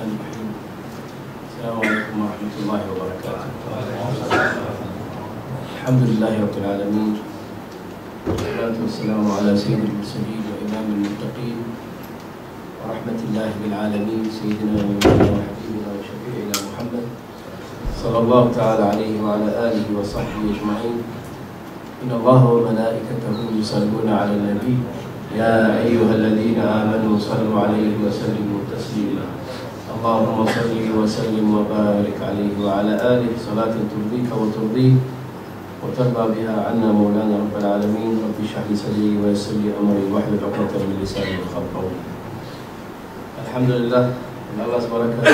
الرحمن الرحيم. السلام عليكم ورحمة الله وبركاته. الحمد لله رب العالمين، والصلاة والسلام على سيد المرسلين وإمام المتقين ورحمة الله بالعالمين، سيدنا ونبينا وحبيبنا وشفيعنا محمد صلى الله تعالى عليه وعلى آله وصحبه أجمعين. إن الله وملائكته يصلون على النبي يا أيها الذين آمنوا صلوا عليه وسلموا تسليما. اللهم صل وسلم وبارك عليه وعلى آله صلاة ترضيك وترضيه وترضى بها عنا مولانا رب العالمين. رب اشرح لي صدري ويسر لي أمري واحلل عقدة من لساني يفقهوا قولي. الحمد لله, in Allah's barakah,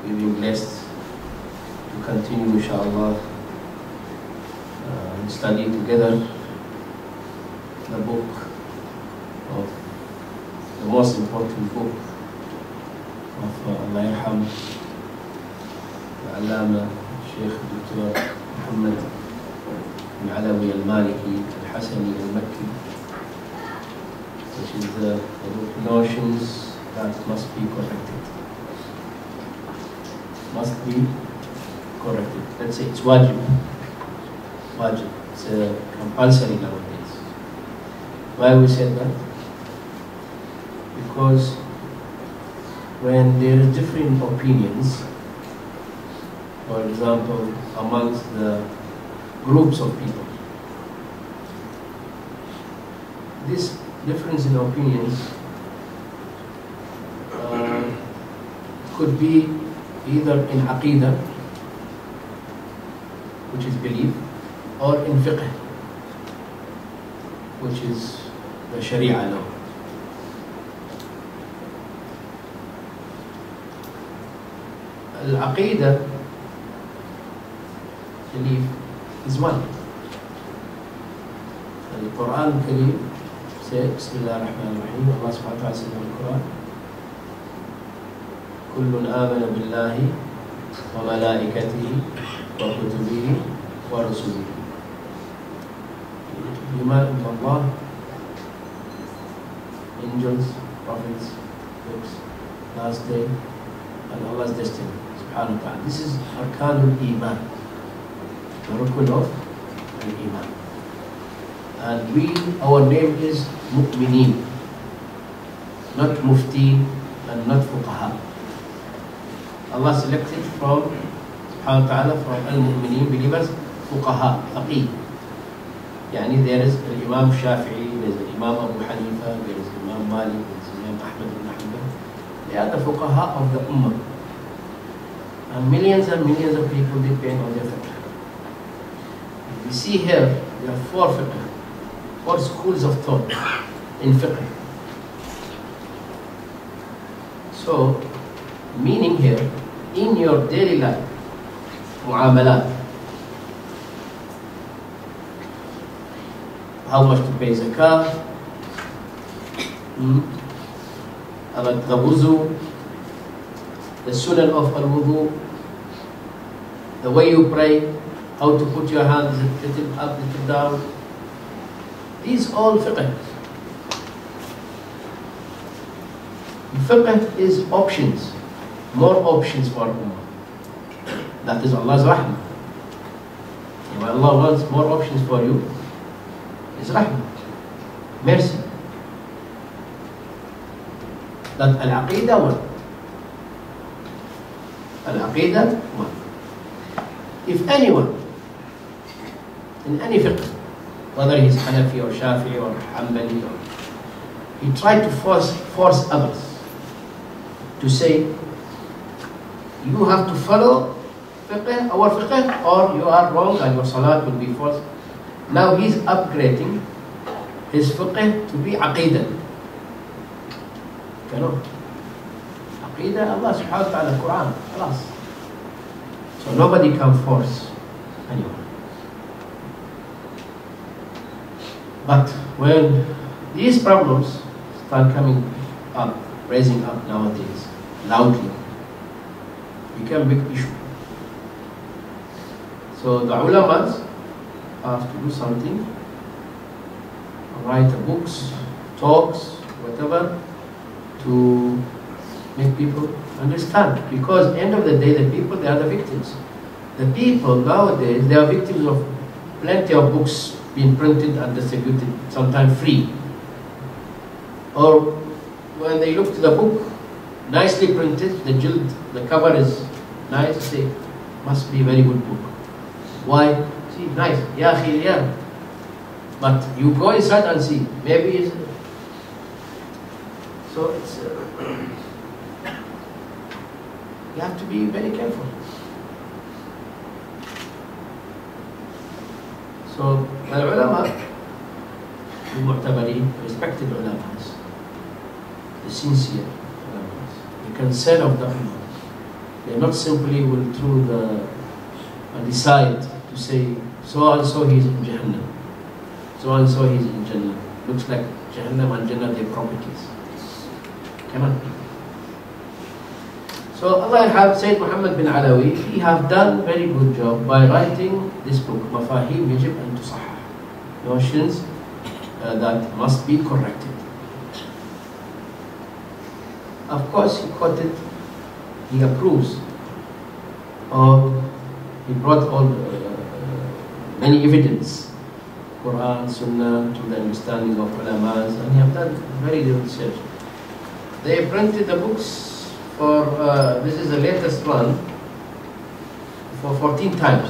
we've been blessed to continue inshallah study together the book of the most important book of Allah Yarham Al-Allama Sheikh Dr. Muhammad Baalawi Al-Maliki Al-Hasani Al-Makki, which is the notions that must be corrected. Must be corrected. Let's say it's wajib. Wajib. It's compulsory nowadays. Why we said that? Because when there are different opinions, for example, amongst the groups of people, this difference in opinions could be either in aqidah, which is belief, or in fiqh, which is the Sharia law. Al-Aqidah, belief, is one. The Quran Kareem says, Bismillah ar-Rahman ar-Rahim, Allah subhanahu wa ta'ala says in the Quran, Kullun amana billahi wa malaikatihi wa kutubihi wa rasulihi. Iman with Allah, angels, prophets, books, last day, and Allah's destiny, subhanahu wa ta'ala. This is Arkanul Iman, the rukun of Al-Iman. And our name is Mu'mineen, not Muftiin and not Fuqaha. Allah selected from, subhanahu wa ta'ala, from Al-Mu'mineen, believers, Fuqaha, Faqih. Yani there is Imam Shafi'i, there is Imam Abu Hanifa, there is Imam Malik, there is Imam Ahmad ibn Hanbal. They are the fuqaha of the ummah. And millions of people depend on their fiqh. We see here, there are four schools of thought in fiqh. So, meaning here, in your daily life, mu'amalat, how much to pay zakah, about the wuzu, the sunnah of al-wudu, the way you pray, how to put your hands a little up, little down. These all fiqh. Fiqh is options, more options for ummah. That is Allah's rahmah. When Allah wants more options for you, is rahmah, mercy. That al-aqidah one. Al-aqidah one. If anyone, in any fiqh, whether he's Hanafi or Shafi or Hanbali, or he tried to force others to say, you have to follow fiqh, our fiqh, or you are wrong and your salat will be false. Now he's upgrading his fiqh to be aqidah. Cannot. Aqidah, Allah subhanahu wa ta'ala, Quran, خلاص. So nobody can force anyone. But when these problems start coming up, raising up nowadays, loudly, become a big issue. So the ulamas have to do something, write books, talks, whatever, to make people understand. Because end of the day, the people, they are the victims. The people nowadays, they are victims of plenty of books being printed and distributed, sometimes free. Or when they look to the book, nicely printed, the cover is nice, say, must be a very good book. Why? See, nice, yeah. But you go inside and see, maybe it's... So it's... you have to be very careful. So, العلماء المعتبرين, respected ulamas, the sincere ulamas, the concern of the ummah. They not simply will through the decide to say so and so he's in Jahannam, so and so he's in Jannah. Looks like Jahannam and Jannah their properties. Cannot be. So Allah have said Muhammad bin Alawi, he have done very good job by writing this book, Mafahim Yajib an Tusahhah, notions that must be corrected. Of course, he quoted, he approves, or he brought all many evidence, Quran, Sunnah, to the understanding of ulamas, and he have done very good research. They printed the books for, this is the latest one, for 14 times.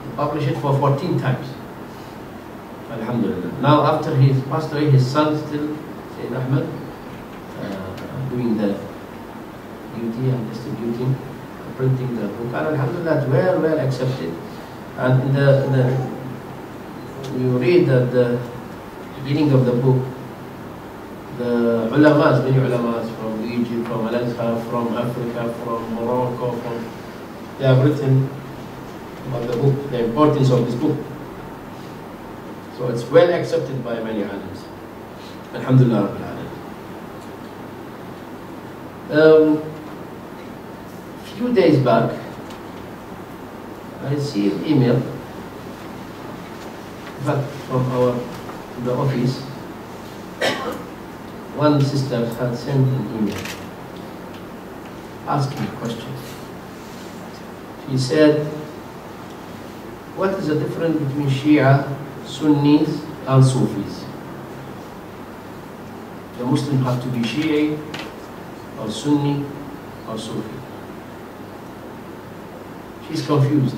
He published it for 14 times. Alhamdulillah. Now after he passed away, his son still, Sayyid Ahmed, doing the duty and distributing, printing the book. And alhamdulillah, well accepted. And you read at the beginning of the book, the ulamas, many ulamas from Egypt, from Al-Azhar, from Africa, from Morocco, they have written about the book, the importance of this book. So it's well accepted by many alims. Alhamdulillah Rabbil Alamin. Few days back, I received an email back from the office. One sister had sent an email asking a question. She said, what is the difference between Shia, Sunnis and Sufis? The Muslim have to be Shia or Sunni or Sufi. She's confused.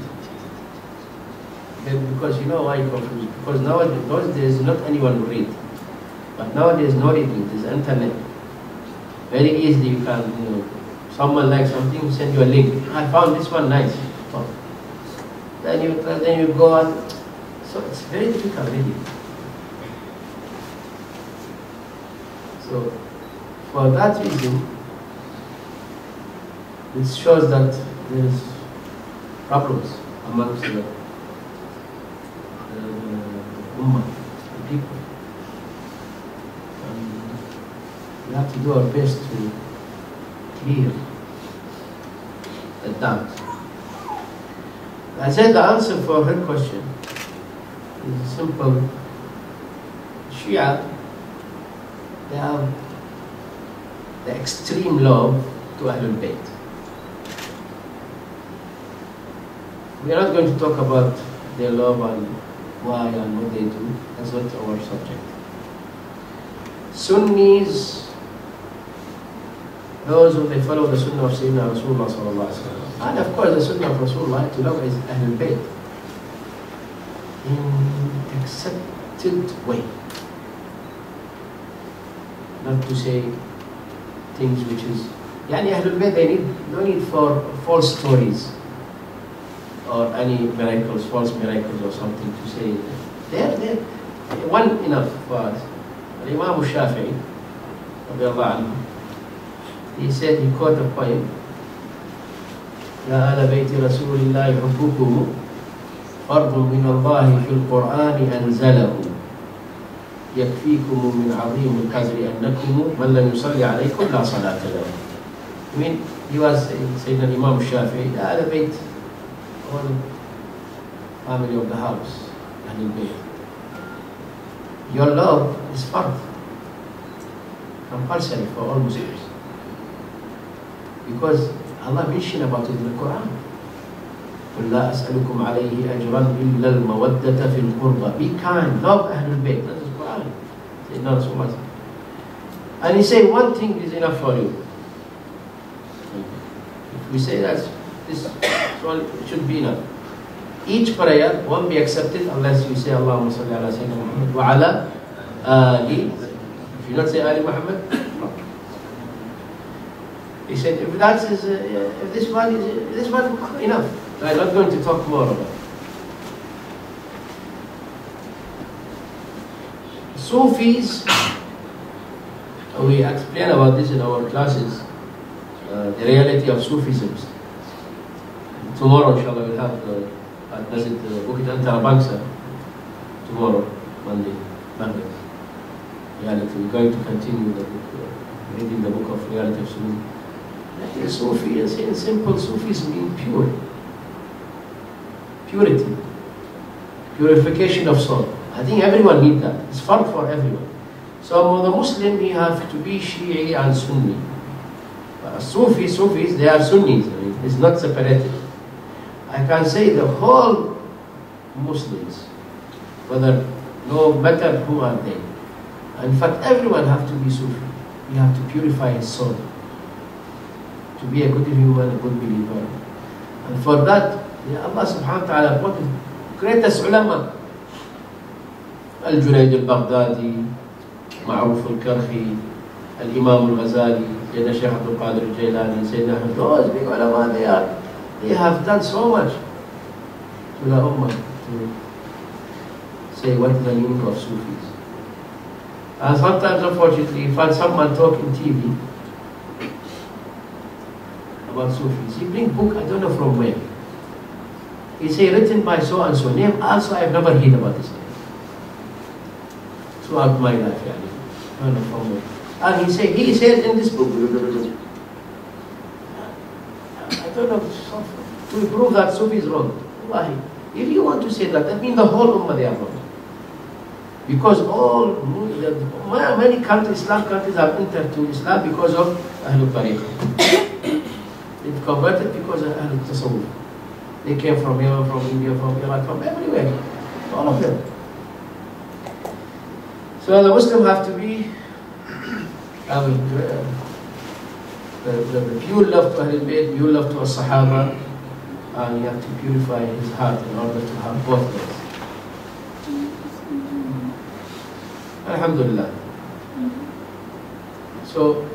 Because you know why you're confused? Because nowadays there's not anyone who read. But nowadays no reading, there's internet. Very easily you can, someone likes something, send you a link. I found this one nice. Oh. Then you go on. So it's very difficult reading. So for that reason, it shows that there is problems amongst the ummah, the people. And we have to do our best to clear the doubt. I said the answer for her question is simple. Shia, they have the extreme love to Ahlul Bayt. We are not going to talk about their love and why and what they do. That's not our subject. Sunnis, those who they follow the Sunnah of Sayyidina Rasulullah sallallahu alaihi wasallam, and of course the Sunnah of Rasulullah to love is Ahlul Bayt in accepted way. Not to say things which is, yani Ahlul Bayt, they no need for false stories or any miracles, false miracles or something to say. They're one enough for us. Imam Shafi'i, he said, he quoted a poem, يا آل بيت رسول الله حبكم فرض من الله في القرآن أنزله يكفيكم من عظيم القدر أنكم من لم يصلي عليكم لا صلاة له. I mean, he was saying that Imam Shafi'i, يا آل بيت, all family of the house, Ahlul Bayt. Your love is fard compulsory for all Muslims. Because Allah mentioned about it in the Quran. قُلْ لَا أَسْأَلُكُمْ عَلَيْهِ أَجْرًا إِلَّا الْمَوَدَّةَ فِي الْقُرْبَى. Be kind, love Ahlul Bayt. That is Quran. Say, not so much. And he said, one thing is enough for you. If we say that, this one should be enough. Each prayer won't be accepted unless you say Allahumma salli ala Sayyidina Muhammad wa ala Ali. If you not say Ali Muhammad, no. He said, if that is, if this one is enough. I'm not going to talk more about it. Sufis, we explain about this in our classes, the reality of Sufism. Tomorrow, inshallah, we'll have at Masjid Bukit Antara Bangsa. Tomorrow, Monday, Monday. Reality. We're going to continue the book, reading the book of Reality of Sufi. Sufi is in simple. Sufism means pure. Purity. Purification of soul. I think everyone needs that. It's fun for everyone. So the Muslim, he have to be Shi'i and Sunni. Sufis, they are Sunnis. I mean, it's not separated. I can say the whole Muslims, whether no matter who are they. In fact, everyone have to be Sufi. You have to purify his soul. To be a good human, a good believer. And for that, Allah subhanahu wa ta'ala brought the greatest ulama. Al-Junayd al-Baghdadi, Ma'ruf al-Karhi, Al-Imam al-Ghazali, Sayyidina Shaykh Abdul Qadir al-Jailani, Sayyidina those big ulama, they have done so much to the Ummah to say what is the meaning of Sufis. And sometimes, unfortunately, you find someone talking TV about Sufis. He bring book, I don't know from where. He say written by so and so. Name also I've never heard about this name throughout my life. I don't know from where. And he says in this book, I don't know, to prove that Sufi is wrong. Why? If you want to say that, that means the whole Ummah they are wrong. Because many countries, Islam countries have entered to Islam because of Ahlul Tariqah. They've converted because of Ahlul Tasawwuf. They came from Yemen, from India, from Iraq, from everywhere. All of them. So the Muslim have to be the pure love to Ahlul Bayt, pure love to the Sahaba, and you have to purify his heart in order to have both those. Alhamdulillah. So,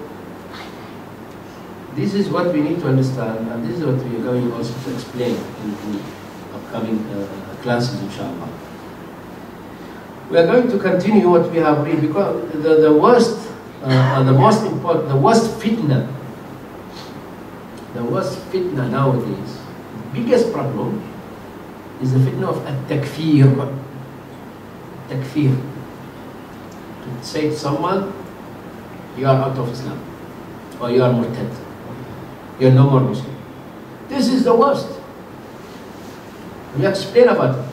this is what we need to understand, and this is what we are going also to explain in the upcoming classes, inshallah. We are going to continue what we have read, because the worst, the most important, the worst fitna nowadays, the biggest problem is the fitna of at-takfir. Takfir. To say to someone, you are out of Islam, or you are murtad, you are no more Muslim. This is the worst. We explain about it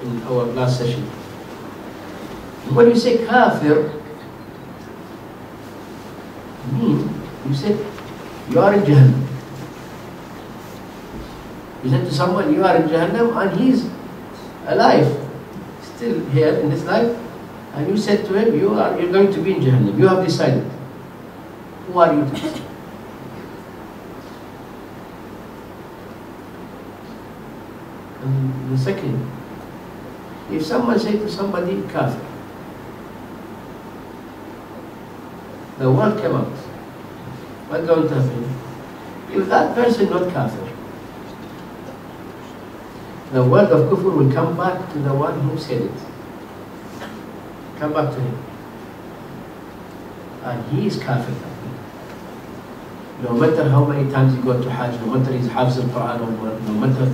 in our last session. When you say kafir, you said you are in Jahannam. You said to someone you are in Jahannam and he is alive, still here in this life, and you said to him you're going to be in Jahannam. You have decided. Who are you to decide? And the second, if someone say to somebody kafir, the word came out, what's going to happen? If that person not kafir, the word of kufr will come back to the one who said it. Come back to him. And he is kafir. No matter how many times he got to Hajj, no matter he's Hafz al-Quran, no matter.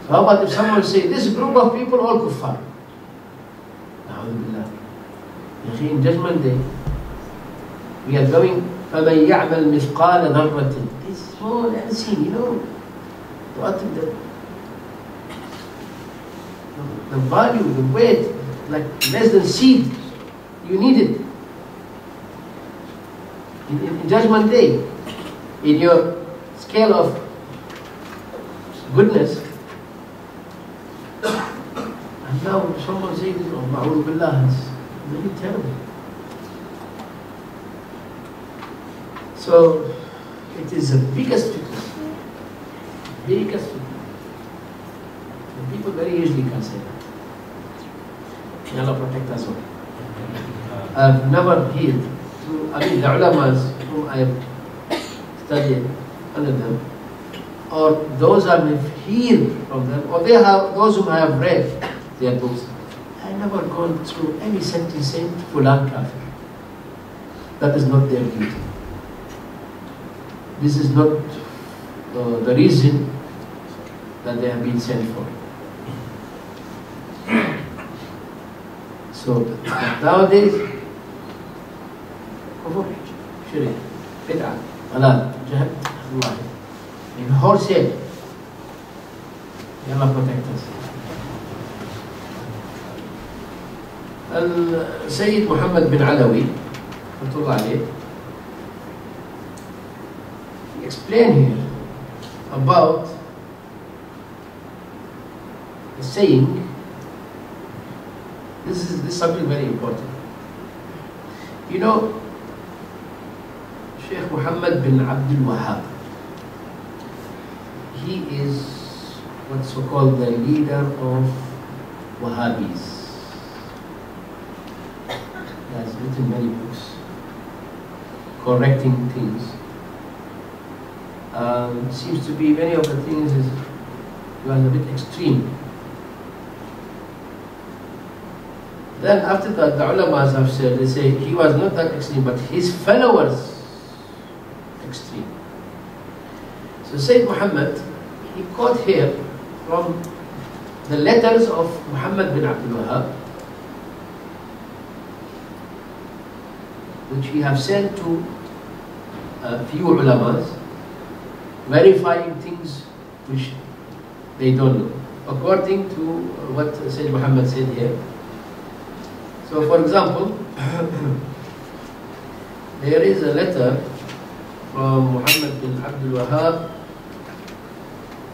So how about if someone say, this group of people all kuffar? In Judgment Day, we are going, فَمَنْ يَعْمَلْ مِثْقَالَ ذَرَّةٍ. It's small and unseen, you know. What the value, the weight, like less than seed. You need it. In Judgment Day, in your scale of goodness, and now someone saying, oh, ma'ul billah, it's really terrible. So, it is the biggest fitna. Biggest fitna. And people very easily can say that. May Allah protect us all. I've never heard, the ulamas whom I have studied under them, or those I have heard from them, or those whom I have read their books, I have never gone through any sentence saying Fulan Kafir. That is not their duty. This is not the reason that they have been sent for. So nowadays, kufr, shirk, bid'ah, halal, jihad, Allah, in wholesale. May Allah protect us. Sayyid Muhammad bin Alawi, he explained here about the saying. This is something very important. You know, Sheikh Muhammad bin Abdul Wahhab, he is what's so-called the leader of Wahhabis. He has written many books correcting things. Seems to be many of the things he was a bit extreme. Then after that, the ulamas have said, they say he was not that extreme, but his followers extreme. So Sayyid Muhammad, he quote here from the letters of Muhammad bin Abdul Wahhab, which he have sent to a few ulamas, verifying things which they don't know, according to what Sayyid Muhammad said here. So, for example, there is a letter from Muhammad bin Abdul Wahhab.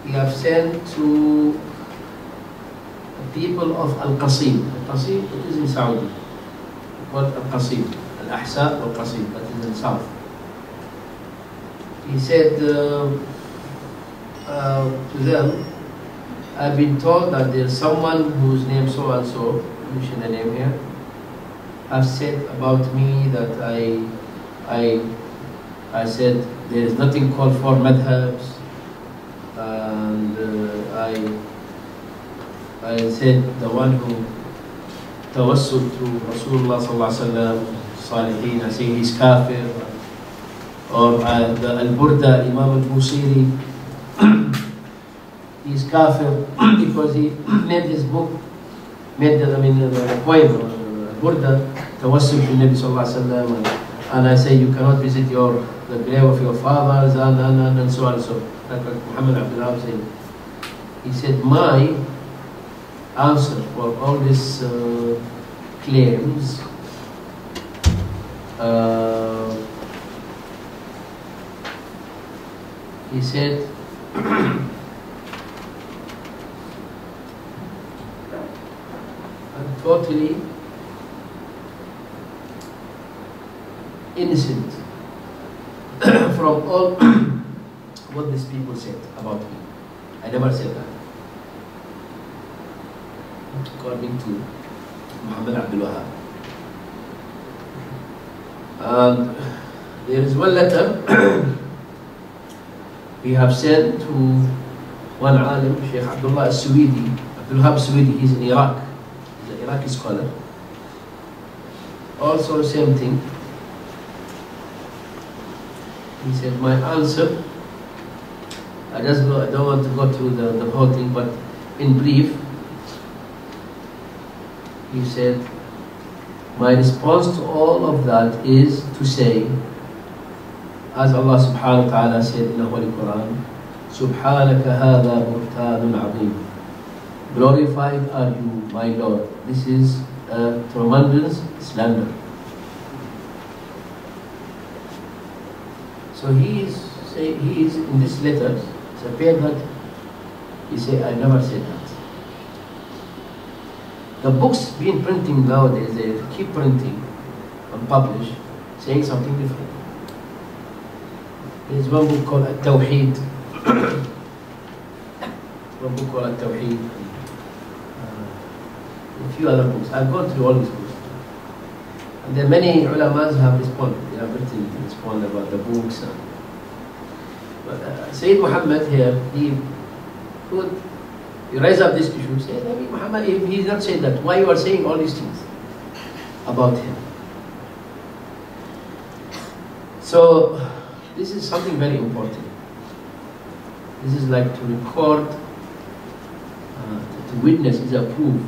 He have sent to the people of Al-Qasim. Al-Qasim, it is in Saudi. Called Al-Qasim. Al-Ahsa Al-Qasim, that is in South. He said to them, I've been told that there's someone whose name so and so, mention the name here, have said about me that I said there is nothing called for madhabs, and I said the one who tawassul to Rasulullah sallallahu alaihi wasallam, Salihin, I say he's kafir, or the Al-Burda, Imam Al-Busiri, he's kafir because he made his book, the poem, Burda, tawassul to Nabi sallallahu alaihi wasallam, and I say you cannot visit the grave of your fathers, and so on and so. Like Muhammad Abdul Wahhab said. He said, my answer for all these claims he said, I'm totally innocent from all what these people said about me. I never said that. According to Muhammad Abdul Wahhab. And there is one letter we have sent to one alim, Sheikh Abdullah al-Suwidi, Abdul Wahhab al-Suwidi, he's in Iraq. He's an Iraqi scholar. Also same thing. He said, my answer, I don't want to go through the whole thing, but in brief, he said, my response to all of that is to say, as Allah subhanahu wa ta'ala said in the Holy Quran, Subhanaka hadha buhtanun azim. Glorified are you, my Lord. This is a tremendous slander. So he is in this letter, it's appeared that he said, I never said that. The books being printing nowadays, they keep printing and publish, saying something different. There's one book called At-Tawheed. One book called At-Tawheed. A few other books. I've gone through all these books. And there are many ulamas have responded. They have written to respond about the books. But Sayyid Muhammad here, he raised up this issue. Said, Nabi Muhammad, if he's not saying that, why you are saying all these things about him? So this is something very important. This is like to record, to witness is a proof.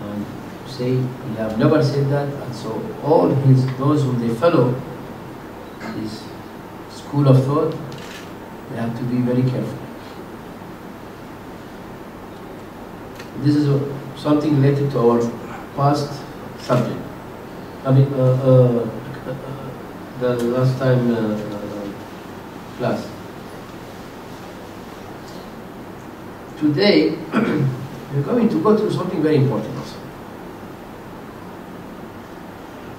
And say, we have never said that, and so all those whom they follow this school of thought, they have to be very careful. This is something related to our past subject. I mean, the last time class. Today, we're going to go through something very important also,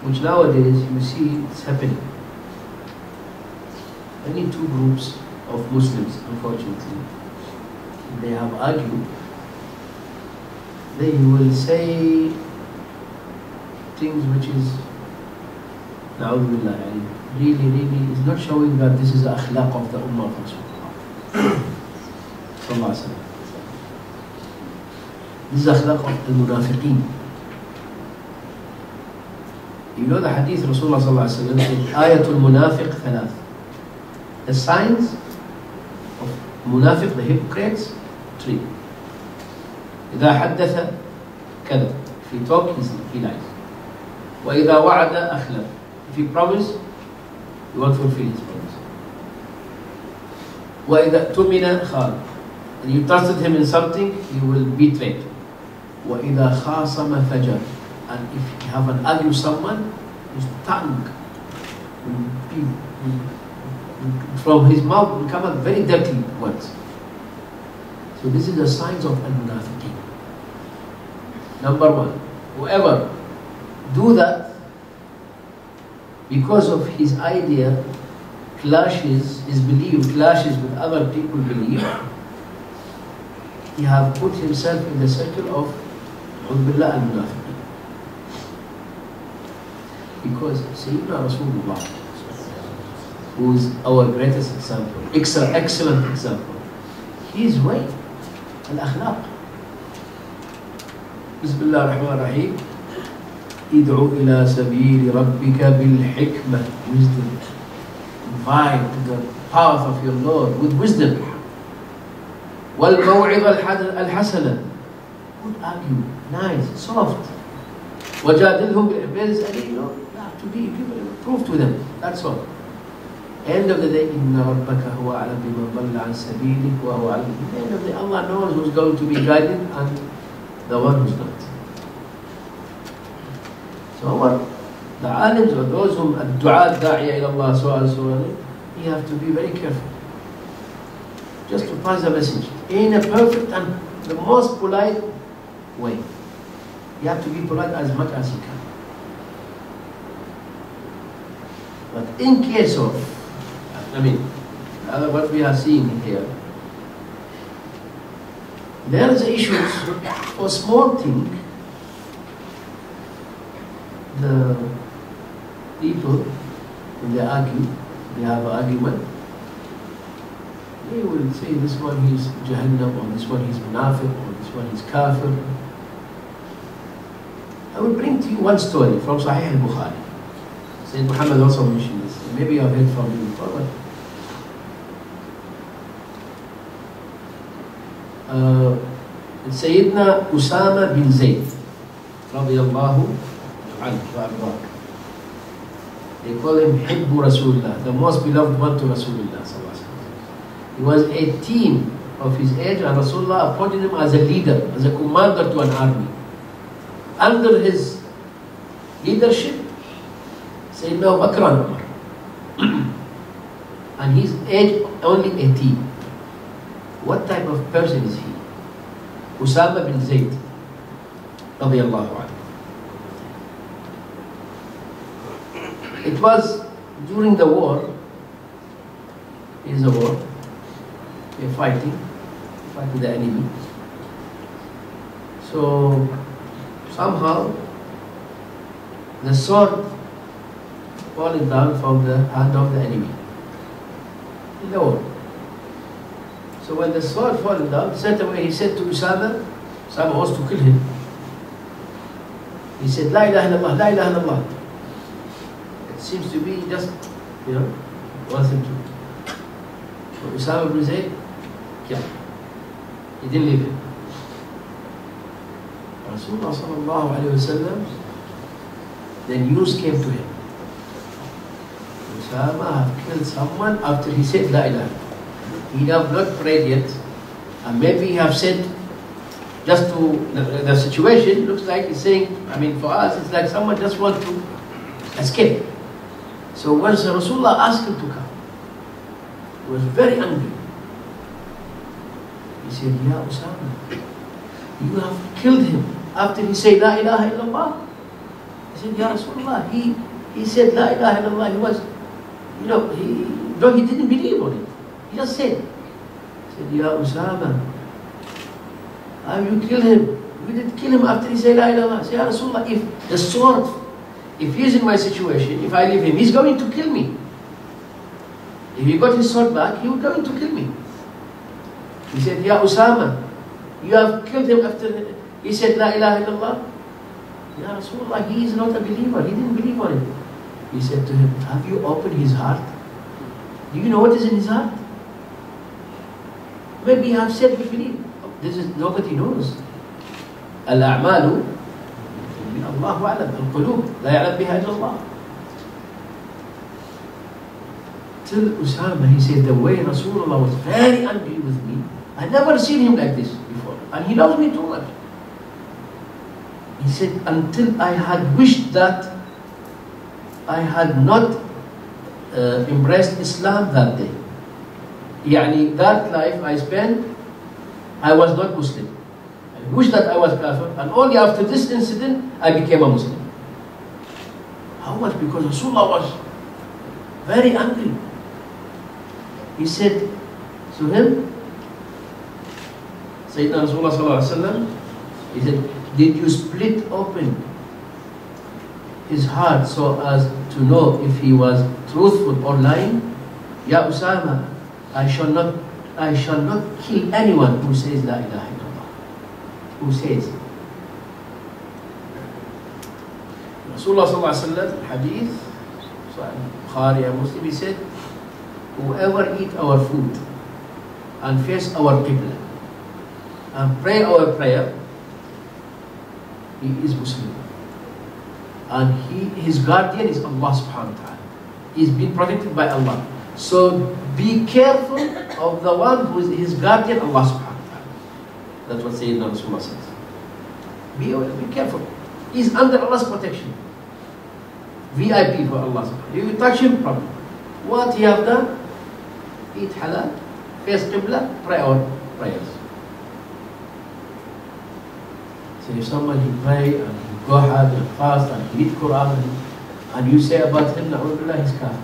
which nowadays you see it's happening. Only two groups of Muslims, unfortunately, they have argued. They will say things which is, really is not showing that this is the akhlaq of the Ummah of Rasulullah. This is the akhlaq of the munafiqeen. You know the hadith Rasulullah said, Ayatul munafiq thalath. The signs of munafiq, the hypocrites, 3. إذا حدث كذب. If he talks, he lies. وإذا وعد أخلف. If he promises, he won't fulfill his promise. وإذا اؤتمن خان. And you trusted him in something, he will betray. وإذا خاصم فجر. And if you have an argue with someone, his tongue will be, from his mouth will come out very dirty words. So this is the signs of al-munafiqeen. Number 1, whoever do that because of his idea clashes, his belief clashes with other people's belief, he have put himself in the circle of al-munafiqeen. Because Sayyidina Rasulullah, who is our greatest example, excellent example, his way, al-akhlaq. Bismillah ar-Rahman ar-Rahim. Id'u ila sabili rabbika bil-hikmah. Wisdom. Invite to the path of your Lord with wisdom. Wal-maw'idha al-hasana. Good argue, nice, soft. Wajadilhum bil-ihsan. You have to be proof to them. That's all. End of the day, Inna Rabbaka huwa a'lam biman dhalla an sabilik wa huwa a'lam. At the end of the day, Allah knows who's going to be guided and the one who's not. So the alims or those whom ad-du'at da'iya ila Allah so and so on, you have to be very careful. Just to pass the message in a perfect and the most polite way. You have to be polite as much as you can. But in case of, what we are seeing here, there is issues for small thing. The people, when they argue, they have an argument, they will say this one is Jahannam, or this one is Munafiq, or this one is Kafir. I will bring to you one story from Sahih al-Bukhari. Sayyid Muhammad also mentioned this. Maybe you have heard from him before, but Sayyidina Usama bin Zayd radiyallahu anhu wa ardah. They call him Hibbu Rasulullah, the most beloved one to Rasulullah. He was 18 of his age, and Rasulullah appointed him as a leader, as a commander to an army. Under his leadership, Sayyidina Abu Bakr and Umar. and his age only 18. What type of person is he? Usama bin Zayd radiyallahu anhu. It was during the war. It is a war. They're fighting the enemy. So somehow the sword falling down from the hand of the enemy in the war. So when the sword falling down, straight away he said to Usama wants to kill him. He said, La ilaha illallah, la ilaha illallah. It seems to be just, wants him to. So Usama bin Zayd, he didn't leave him. Rasulullah sallallahu alayhi wa sallam, the news came to him. Usama have killed someone after he said La ilaha. He have not prayed yet, and maybe he have said, just to, the situation looks like he's saying, for us, it's like someone just want to escape. So once Rasulullah asked him to come, he was very angry. He said, Ya Usama, you have killed him after he said La ilaha illallah. He said, Ya Rasulullah, he said La ilaha illallah, he was, he didn't believe on it. He just said, Ya Usama, have you killed him? We didn't kill him after he said La ilaha illallah. I said, Ya Rasulullah, if the sword, if he's in my situation, if I leave him, he's going to kill me. If he got his sword back, he was going to kill me. He said, Ya Usama, you have killed him after he said La ilaha illallah. Ya Rasulullah, he is not a believer. He didn't believe on it. He said to him, have you opened his heart? Do you know what is in his heart? Maybe you have said you believe. This is, nobody knows. Al-a'malu Allahu a'lam. Al-qulub la ya'lam biha illa Allah. Till Usama, he said, the way Rasulullah was very angry with me, I never seen him like this before. And he loves me too much. He said, until I had wished that I had not embraced Islam that day. That life I spent, I was not Muslim. I wish that I was kafir, and only after this incident, I became a Muslim. How much? Because Rasulullah was very angry. He said to him, Sayyidina Rasulullah sallallahu alaihi wasallam, he said, did you split open his heart so as to know if he was truthful or lying? Ya Usama, I shall not kill anyone who says La ilaha illallah. Who says? Rasulullah sallallahu alaihi wasallam, hadith, Bukhari and Muslim, he said, whoever eat our food and face our qibla and pray our prayer, he is Muslim. And his guardian is Allah subhanahu wa ta'ala. He's been protected by Allah. So be careful of the one who is his guardian, Allah subhanahu wa ta'ala. That's what Sayyidina Rasulullah says. Be careful. He's under Allah's protection. VIP for Allah subhanahu wa ta'ala. You touch him, problem. What he have done? Eat halal, face qibla, pray our prayers. So if somebody pray and he go hard and fast and he read Quran and you say about him, na'udullah, he's kafir.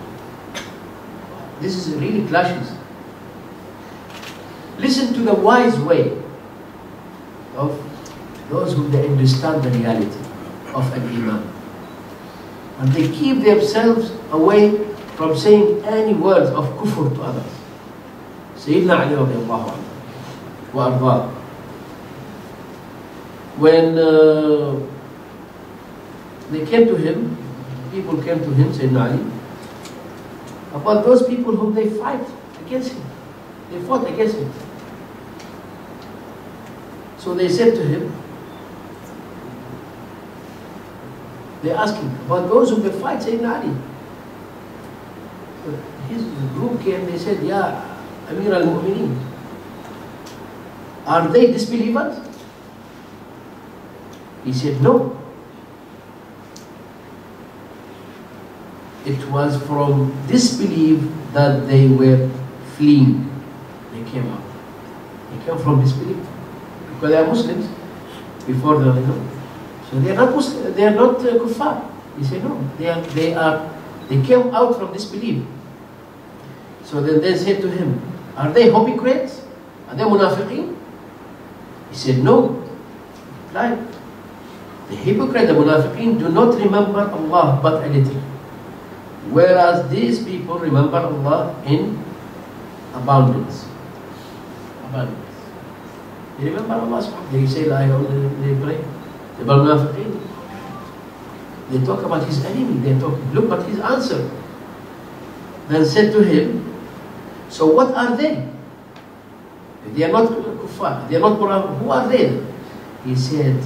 This is really clashes. Listen to the wise way of those who they understand the reality of an iman. And they keep themselves away from saying any words of kufr to others. Sayyidina Ali radiallahu anhu wa arda. When they came to him, people came to him, Sayyidina Ali, about those people whom they fight against him. They fought against him. So they said to him, they asked him about those whom they fight, Sayyidina Ali. So his group came, they said, Ya Amir al-Mu'mineen, are they disbelievers? He said, no. it was from disbelief that they were fleeing. They came out. They came from disbelief because they are Muslims before the so they are not Muslim, they are not kuffar. He said no, they came out from disbelief. So then they said to him, are they hypocrites? Are they munafiqeen? He said no. Right. The hypocrite, the munafiqeen do not remember Allah but a little. Whereas these people remember Allah in abundance. Abundance. They remember Allah subhanahu. They say la ilaha illallah, they pray. The munafiqeen, they talk about his enemy. They talk, look at his answer. Then said to him, so what are they? They are not kuffar, they are not Quran. Who are they? He said,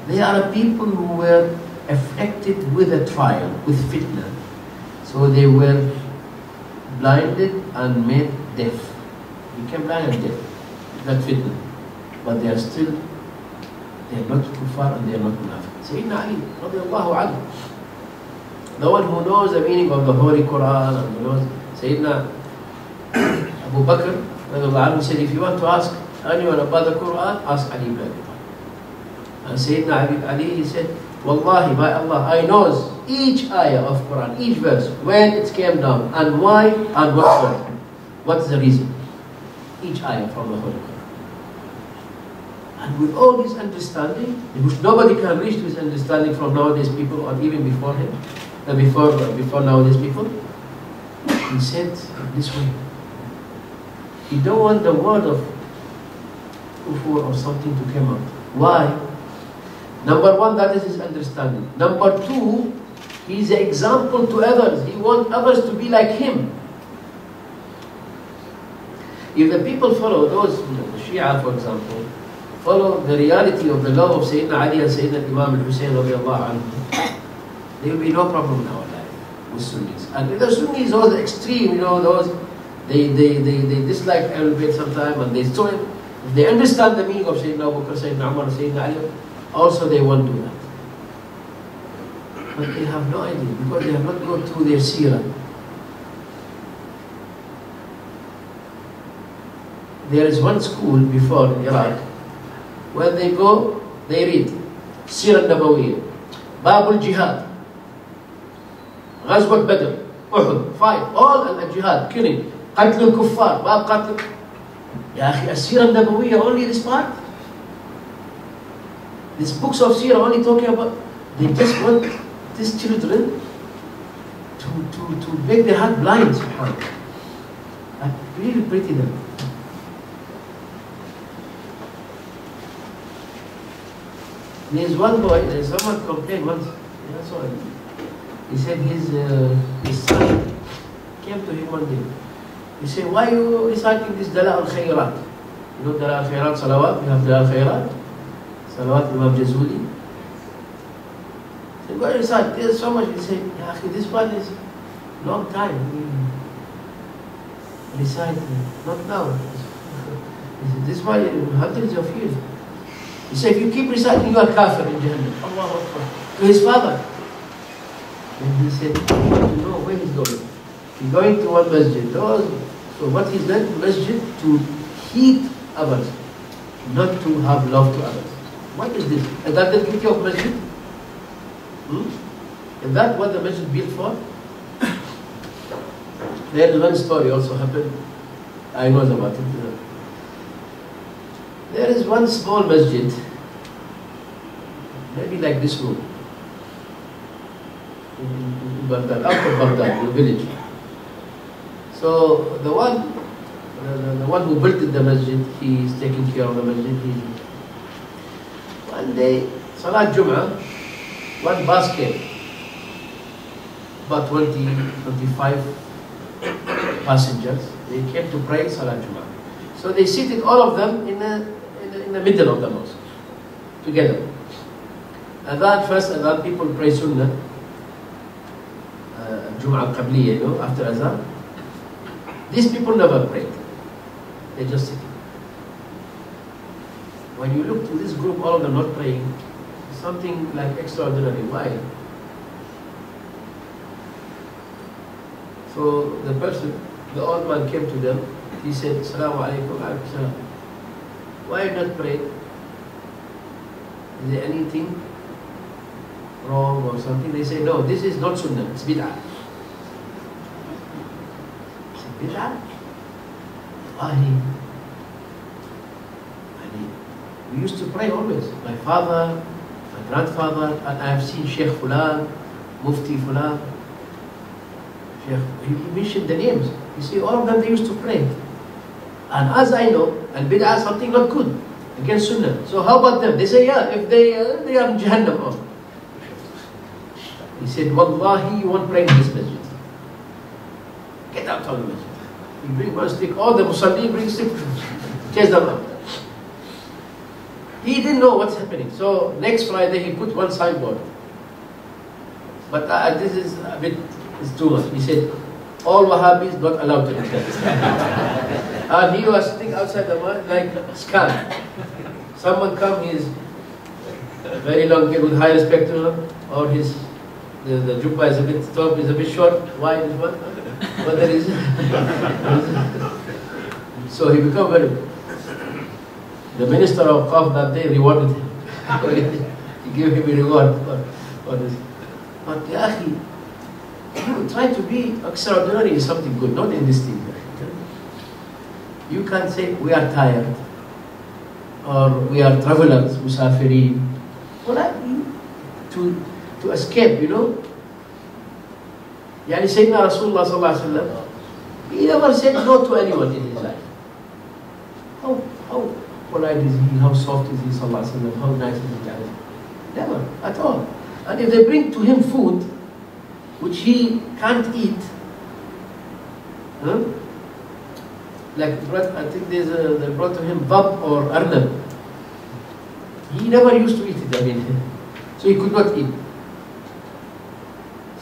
they are people who were afflicted with a trial, with fitna. So they were blinded and made deaf. Became blind and deaf. That fitna. But they are still, they are not kuffar and they are not munafiq. Sayyidina Ali, radiallahu anhu, the one who knows the meaning of the Holy Quran and who knows, Sayyidina Abu Bakr, radiallahu anhu, said, if you want to ask anyone about the Quran, ask Ali ibn Abi Talib. And Sayyidina Ali, he said, Wallahi, by Allah, I knows each ayah of Quran, each verse, when it came down, and why, and what for. What is the reason? Each ayah from the Holy Quran. And with all this understanding, which nobody can reach this understanding from nowadays people, or even before him, before nowadays people, he said this way. He don't want the word of kufur or something to come out. Why? Number one, that is his understanding. Number two, he is an example to others. He wants others to be like him. If the people follow those, the Shia for example, follow the reality of the love of Sayyidina Ali and Sayyidina Imam al-Hussein radiallahu anhu, there will be no problem in our life with Sunnis. And the Sunnis, those extreme, those, they dislike Ahlul Bayt sometimes, and they so if they understand the meaning of Sayyidina Abu Bakr, Sayyidina Umar, Sayyidina Ali, also they won't do that. But they have no idea, because they have not gone through their seerah. There is one school before in Iraq, where they go, they read Seerah Nabawiyya, Babul Jihad, Ghazwat Badr, Uhud, fight, all al-jihad, killing, Qatl al-Kuffar, Bab Qatl. Ya akhi, Seerah Nabawiyya, only this part? These books of Seerah only talking about, they just want these children to make their heart blind, subhanAllah. I really pity them. There's one boy, someone complained once, he said his son came to him one day. He said, why are you reciting this Dala al-Khayrat? You know Dala al-Khayrat, Salawat? You have Dala al-Khayrat? Salawat Imam Jazuli. He said, why recite? There's so much. He said, yeah, this one is long time. Recite, not now. He said, this one hundreds of years. He said, if you keep reciting, you are kafir in Jahannam. Allahu Akbar. To his father. And he said, I want to know where he's going. He's going to one masjid. So what he's done, masjid to heat others, not to have love to others. What is this? Is that the duty of masjid? Is that what the masjid built for? There is one story also happened. I know about it. There is one small masjid, maybe like this room, in Baghdad, out of Baghdad, in the village. So the one who built the masjid, he is taking care of the masjid. One day, Salat Jum'ah, one bus came, about 25 passengers. They came to pray Salat Jum'ah. So they seated all of them in the middle of the mosque, together. Adhan first, Adhan people pray Sunnah, Jum'ah Qabliya, after Adhan. These people never prayed. They just sit. When you look to this group, all of them not praying, something like extraordinary. Why? So the person, the old man came to them. He said, Assalamu alaikum, alaikum salam. Why not pray? Is there anything wrong or something? They say, no, this is not sunnah, it's bid'ah. It's bid'ah? Why? We used to pray always. My father, my grandfather, and I have seen Sheikh Fulan, Mufti Fulan. He mentioned the names. You see, all of them, they used to pray. And as I know, and bid'ah is something not good, against sunnah. So how about them? They say, yeah, if they are in Jahannam. He said, Wallahi, you won't pray in this masjid. Get out of the masjid. You bring one stick, all the Musalli bring stick, chase them out. He didn't know what's happening. So next Friday he put one signboard. But this is a bit, it's too much. He said, all Wahhabis not allowed to enter. And he was sitting outside the mosque like a scan. Someone come, he's very long with high respect to him, or his the jubbah is a bit top, is a bit short. Why this one? But there is. So he became very. The minister of Qaf that day rewarded him. He gave him a reward for this. But Yahi, you try to be extraordinary is something good, not in this thing. You can't say we are tired or we are travelers, musafiri. Well, to escape, you know. Yani Sayyidina Rasulullah sallallahu alaihi wasallam, he never said no to anyone in his life. How polite is he? How soft is he? Sallallahu alaihi wasallam? How nice is he? Never at all. And if they bring to him food which he can't eat, like I think they brought to him bab or arnab. He never used to eat it. I mean, so he could not eat.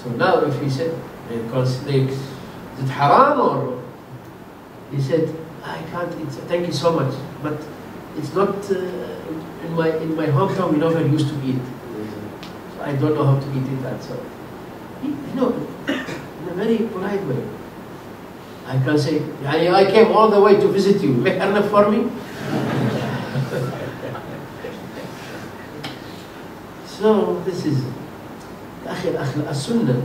So now, if he said, is it haram or? He said, I can't eat. Thank you so much, but it's not in my hometown. We never used to eat. So I don't know how to eat it. That so, you know, in a very polite way. I can say, I came all the way to visit you. Make arnab for me. So this is as-sunnah.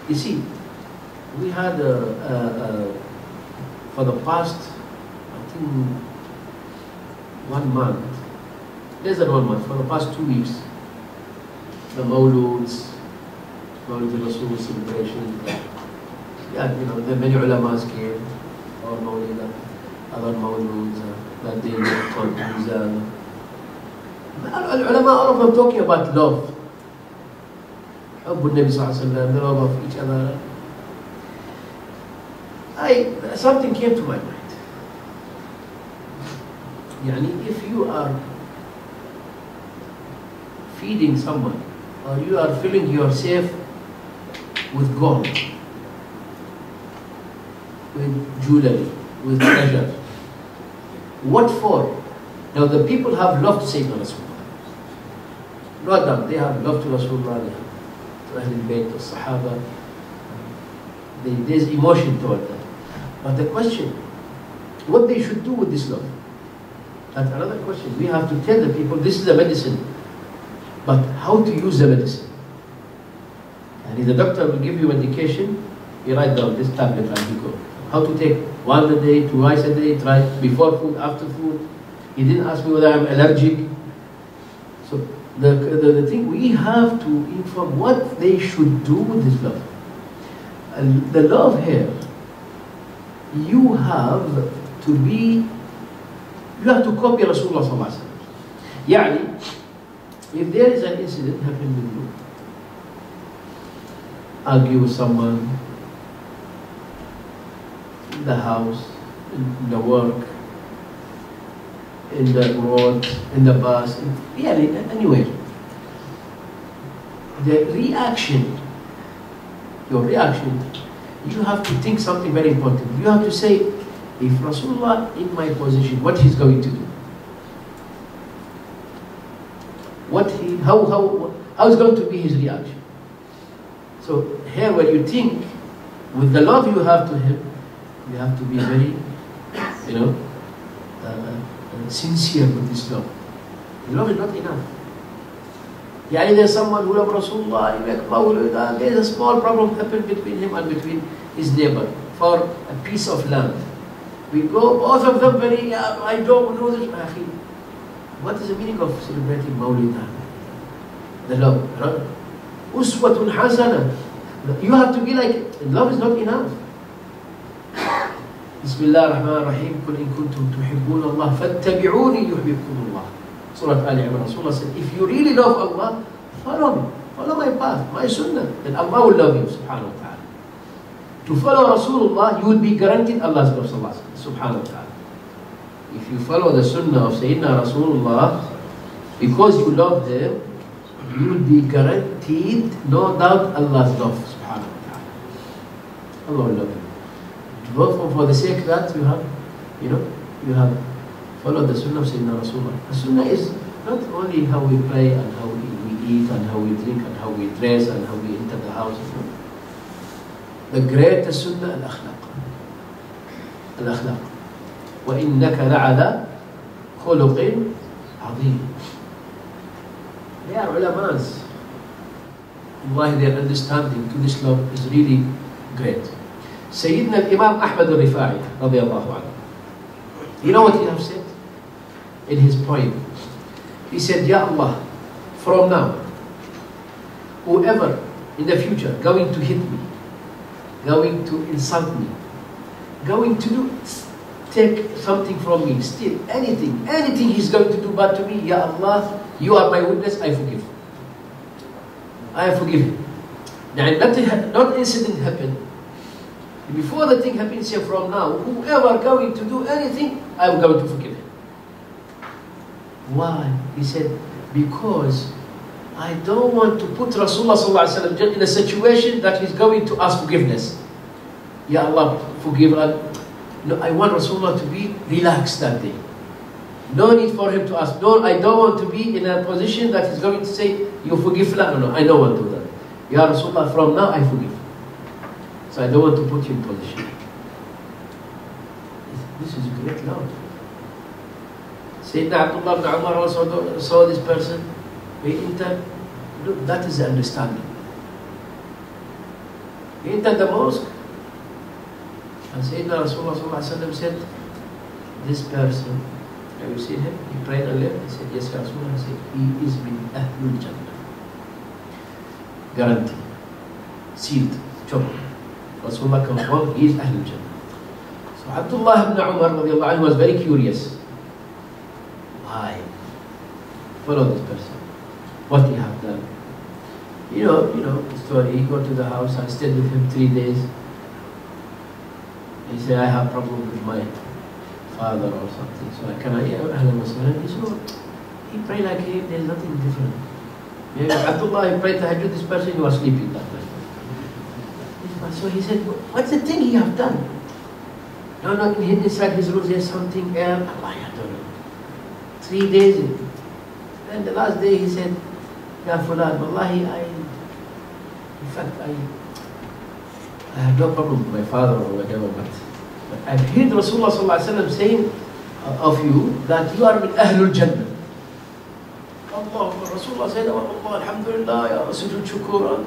You see, we had for the past, I think, 1 month, less than 1 month, for the past 2 weeks, the Mawluds, Mawlud al-Rasul celebration. Yeah, you know, the many ulamas came, or Mawlid, other Mawluds, that day, Ulama, all of them talking about love. Nabi Sallallahu Alaihi Wasallam, the love of each other. Something came to my mind. Yani, if you are feeding someone, or you are filling yourself with gold, with jewelry, with treasure, what for? Now the people have love to Sayyidina Rasulullah. No doubt, they have love to Rasulullah, to Ahlul Bayt, to Sahaba. There's emotion toward that. But the question, what they should do with this love? That's another question. We have to tell the people, this is a medicine. But how to use the medicine? And if the doctor will give you medication, you write down this tablet and you go. How to take 1 a day, twice a day, try before food, after food. He didn't ask me whether I'm allergic. So the thing, we have to inform what they should do with this love. And the love here, you have to copy Rasulullah sallallahu alaihi wasallam. Yani, if there is an incident happening with you, argue with someone, in the house, in the work, in the road, in the bus, anywhere. The reaction, your reaction, you have to think something very important. You have to say, if Rasulullah in my position, what he's going to do? How is going to be his reaction? So here when you think, With the love you have to him, you have to be very, sincere with this love. Love is not enough. There's someone who loves Rasulullah, there's a small problem happened between him and between his neighbor for a piece of land. We go, both of them very, I don't know this. What is the meaning of celebrating Mawlid? The love. Uswatun hasana. You have to be like, love is not enough. Bismillah ar-Rahman ar-Rahim. Qul in kuntum tuhibbuna Allah fattabi'uni yuhibbukum Allah. Surah Al-Imran. Rasulullah said, if you really love Allah, follow me. Follow my path, my sunnah. Then Allah will love you, subhanahu wa ta'ala. To follow Rasulullah, you will be guaranteed Allah's love, subhanahu wa ta'ala. If you follow the sunnah of Sayyidina Rasulullah, because you love him, you will be guaranteed, no doubt, Allah's love, subhanahu wa ta'ala. Allah will love you. For the sake that you have, you have followed the sunnah of Sayyidina Rasulullah. The sunnah is not only how we pray and how we eat and how we drink and how we dress and how we enter the house. The greatest sunnah, al-akhlaq. Al-akhlaq. وَإِنَّكَ لَعَلَى خُلُقٍ عَظِيمٍ. They are ulamas. Wallahi, their understanding to this love is really great. Sayyidina al-Imam Ahmad al-Rifa'i, radiyallahu anhu. You know what he has said in his poem? He said, Ya Allah, from now, whoever in the future going to hit me, going to insult me, going to take something from me, steal anything he's going to do bad to me, Ya Allah, you are my witness, I forgive. I forgive him. Now, not incident happened. Before the thing happens, say from now, whoever going to do anything, I'm going to forgive him. Why? He said, because I don't want to put Rasulullah ﷺ in a situation that he's going to ask forgiveness. Ya Allah, forgive us. No, I want Rasulullah to be relaxed that day. No need for him to ask. No, I don't want to be in a position that he's going to say, you forgive. No, I don't want to do that. Ya Rasulullah, from now I forgive. So I don't want to put you in position. This is great love. Sayyidina Abdullah ibn Umar also saw this person. He entered. Look, that is the understanding. He entered the mosque. And Sayyidina Rasulullah said, this person, have you seen him? He prayed and left. He said, yes, Ya Rasulullah. He said, he is min Ahlul Jannah. Guarantee. Sealed. Chopped. Rasulullah confirmed, he is Ahlul Jannah. So Abdullah ibn Umar radiallahu anhu was very curious. Why? Follow this person. What he have done. You know the story. He go to the house, I stayed with him 3 days. He said, I have problem with my father or something. So can I hear Ahlan wa Sahlan? He said, no. He prayed like him, there's nothing different. Abdullah, he prayed tahajjud, this person, he was sleeping that night. So he said, what's the thing he have done? No, inside his room there's something else. I don't know. 3 days. Then the last day he said, Ya Fulan, Wallahi, in fact, I have no problem with my father or whatever, but I've heard Rasulullah ﷺ saying of you that you are min Ahlul Jannah. Allah, Rasulullah said, Allah, Alhamdulillah, Ya Rasulul Shukur.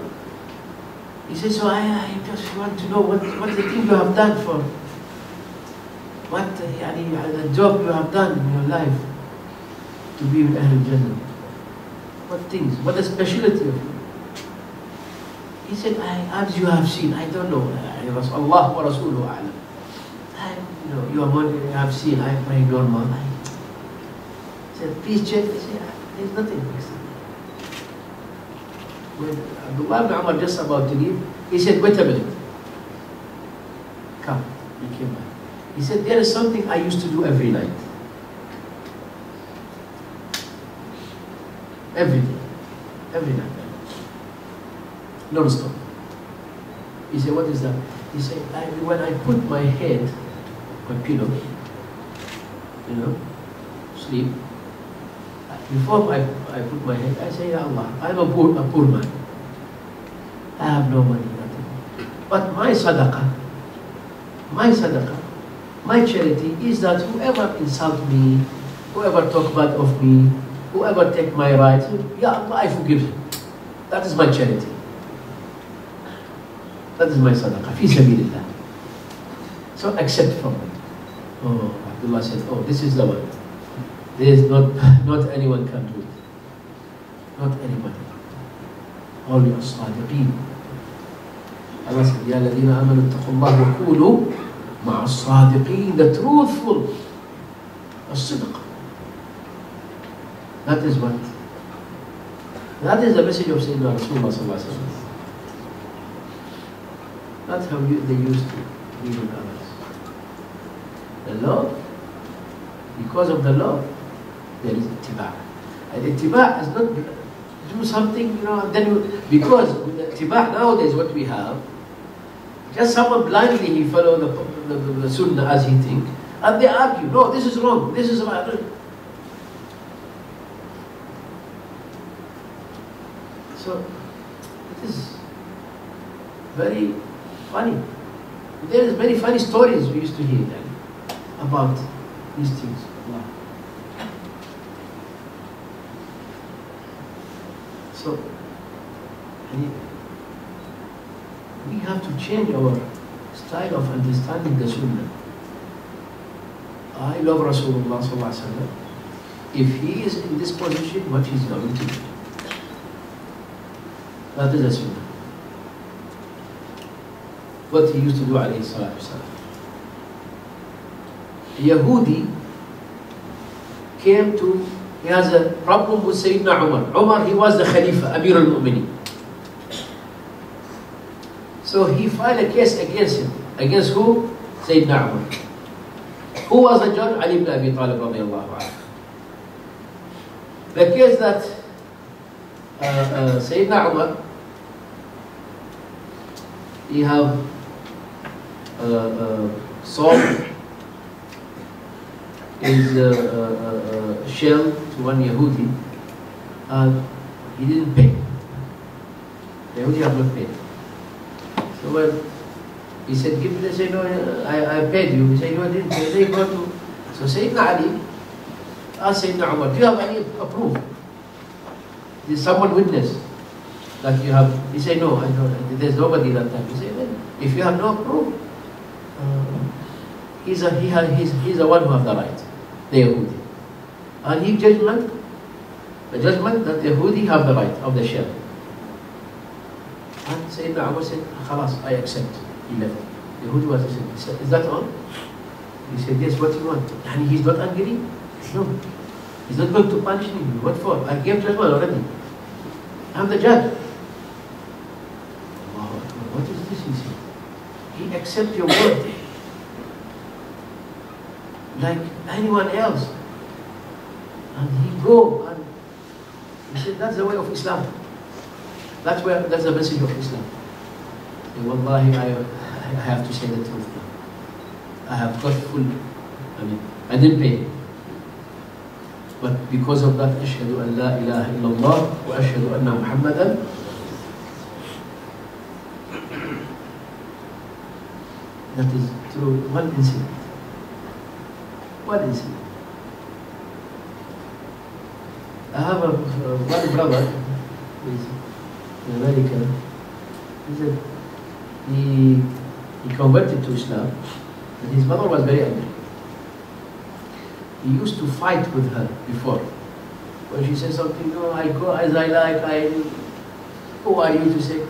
He says, so I just want to know what the thing you have done for, what the job you have done in your life to be with Ahlul Jannah. What things, what the speciality of you? He said, as you have seen, I don't know, Allah wa Rasuluhu a'lam. You have seen, I pray normal. I said, please check. He said, there's nothing. When Abdullah ibn Umar just about to leave, he said, wait a minute. Come. He came back. He said, there is something I used to do every night. Every day. Every night. Non-stop. He said, what is that? He said, when I put my head, my pillow, sleep, before I put my head, I say, Ya Allah, I'm a poor man. I have no money, nothing. But my sadaqah, my charity is that whoever insult me, whoever talk bad of me, whoever take my rights, Ya Allah, I forgive him. That is my charity. That is my sadaqah, fi sabilillah. So accept from me. Oh, Abdullah said, oh, this is the one. There is not anyone can do it. Not anybody. Only as-sadiqeen. Allah said, Ya ladina amanu attaqullah wa kulu ma'a as-sadiqeen, the truthful. As-sidq. That is what. That is the message of Sayyidina Rasulullah sallallahu alaihi wasallam. That's how they used to deal with others. The love, because of the love, there is ittiba'. And ittiba' is not do something, and then because ittiba' nowadays what we have, just someone blindly he follow the sunnah as he think, and they argue, no, this is wrong, this is right. So it is very funny. There is very funny stories we used to hear about these things. So we have to change our style of understanding the Sunnah. I love Rasulullah sallallahu alaihi wasallam. If he is in this position, what he's going to do? That is the Sunnah. What he used to do, alayhi salatu wasalam. A Yahudi came to, he has a problem with Sayyidina Umar. Umar, he was the Khalifa, Amir al-Mu'minin. So he filed a case against him. Against who? Sayyidina Umar. Who was the judge? Ali ibn Abi Talib radiyallahu anhu. The case that Sayyidina Umar, he have sold his shell to one Yahudi, and he didn't pay. The Yahudi have not paid. So when he said, give me, they say, no, I paid you. He said, no, I didn't pay. They go to, so Sayyidina Ali asked Sayyidina Umar, do you have any proof? Did someone witness that you have? He said, no, I don't. There's nobody that time. He said, well, if you have no proof, he's the one who has the right, the Yahudi. And he the judgment that the Yahudi have the right of the shell. And Sayyidina Umar said, khalas, I accept. He left. The Yahudi was said, is that all? He said, yes, what do you want? And he's not angry? No. He's not going to punish me. What for? I gave judgment already. I'm the judge. What is this? He said. He accepts your word like anyone else. And he go and he said, that's the way of Islam. That's the message of Islam. And wallahi, I have to say the truth now. I have got full, I didn't pay. But because of that, ashhadu an la ilaha illallah wa ashhadu anna Muhammadan. That is through one incident. One incident. I have one brother who is in America. He said he converted to Islam, and his mother was very angry. He used to fight with her before. When she said something, no, I go as I like, who are you to say?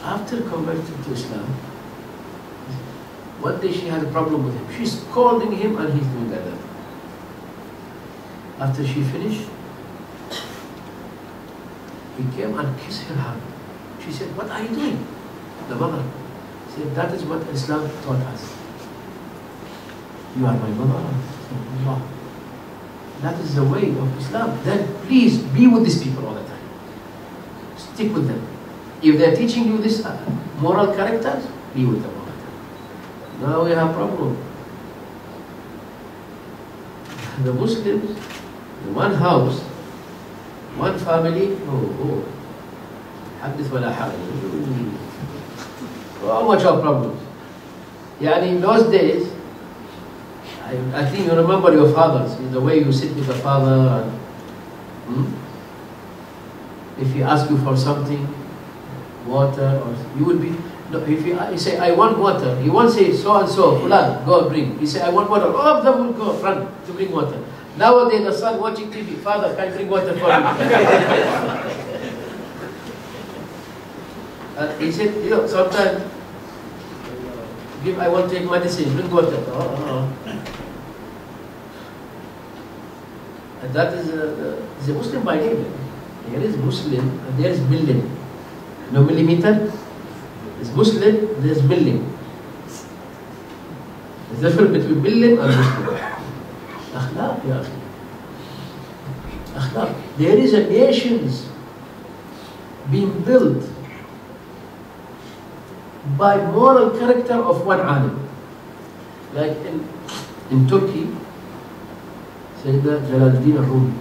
After converting to Islam, one day she had a problem with him. She's scolding him and he's doing that. After she finished, he came and kissed her hand. She said, what are you doing? The mother said, that is what Islam taught us. You are my mother. Allah. That is the way of Islam. Then please be with these people all the time. Stick with them. If they are teaching you this moral characters, be with them all the time. Now we have a problem. The Muslims, in one house, one family, حدث ولا حرج. So much of problems. Yani in those days, I think you remember your fathers, the way you sit with the father, and if he asks you for something, water, or you will be, no, if you say, I want water, he won't say, so and so, Fulan, go bring. He say, I want water, all of them will go run to bring water. Nowadays, the son watching TV, father, can I bring water for you? He said, sometimes, I want to take medicine, bring water. And that is a Muslim by name. There is Muslim and there is millim. No millimeter? It's Muslim, there is millim. There's a difference between millim and Muslim. Akhlaq, ya akhi. Akhlaq. There is a nations being built by moral character of one alim. Like in Turkey, Sayyidina Jailani,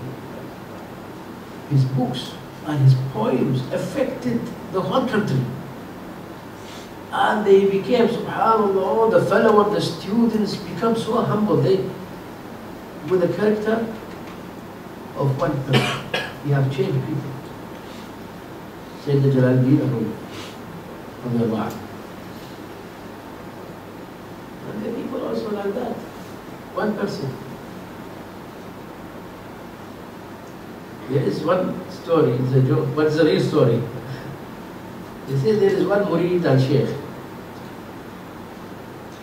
his books and his poems affected the whole country. And they became, subhanAllah, the fellow of the students become so humble. They, with the character of one person, he have changed people. Sayyidina Jailani, and there are people also like that. One person. There is one story, it's a joke, but it's a real story. They say there is one murid and sheikh.